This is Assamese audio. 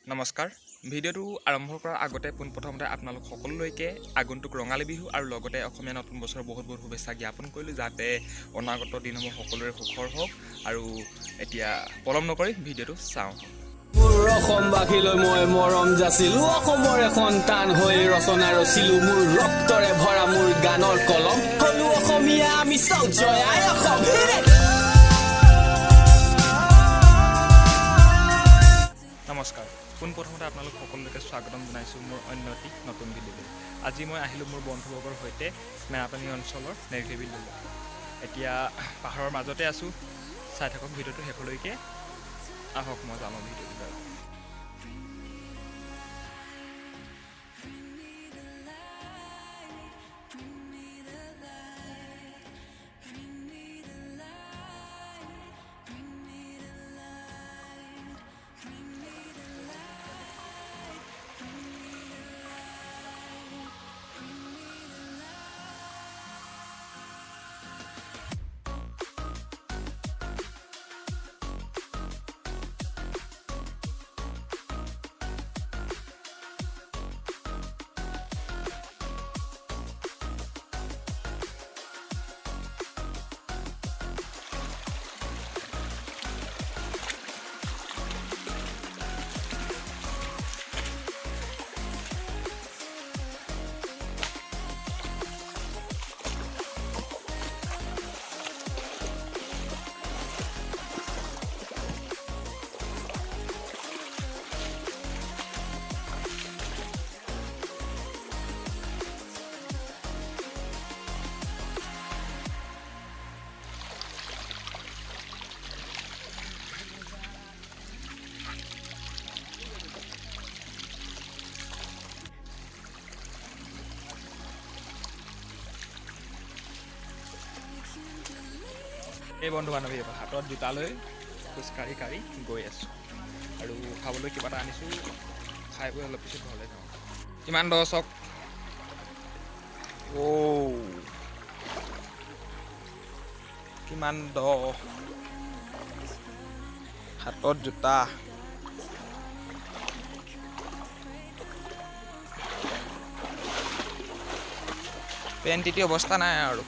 নমস্কাৰ। ভিডিঅ'টো আৰম্ভ কৰাৰ আগতে পোনপ্ৰথমতে আপোনালোক সকলোলৈকে আগন্তুক ৰঙালী বিহু আৰু লগতে অসমীয়া নতুন বছৰৰ বহুত বহুত শুভেচ্ছা জ্ঞাপন কৰিলোঁ, যাতে অনাগত দিনসমূহ সকলোৰে সুখৰ হওক। আৰু এতিয়া পলম নকৰি ভিডিঅ'টো চাওঁ। মোৰ অসমবাসীলৈ মই মৰম যাচিলো, অসমৰ এখন টান হৈ ৰচনা ৰচিলো, মোৰ ৰক্তৰে ভৰা মোৰ গানৰ কলম, হলো অসমীয়া আমি চৌ জয় আই অসম। নমস্কাৰ। পোনপ্ৰথমতে আপোনালোক সকলোলৈকে স্বাগতম জনাইছোঁ মোৰ অন্য এটি নতুন ভিডিঅ'লৈ। আজি মই আহিলোঁ মোৰ বন্ধুবৰ্গৰ সৈতে মেৰাপানী অঞ্চলৰ নেৰকেবিললৈ। এতিয়া পাহাৰৰ মাজতে আছোঁ, চাই থাকক ভিডিঅ'টো শেষলৈকে। আহক মই যাম ভিডিঅ'টো। এই বন্ধু বান্ধৱী হাতত জোতা লৈ খোজকাঢ়ি গৈ আছোঁ আৰু খাবলৈ কিবা এটা আনিছোঁ, খাই বৈ অলপ পিছত ঘৰলৈ যাওঁ। কিমান দ চক কিমান দ, হাতত জোতা। পেণ্ট তিতি অৱস্থা নাই আৰু।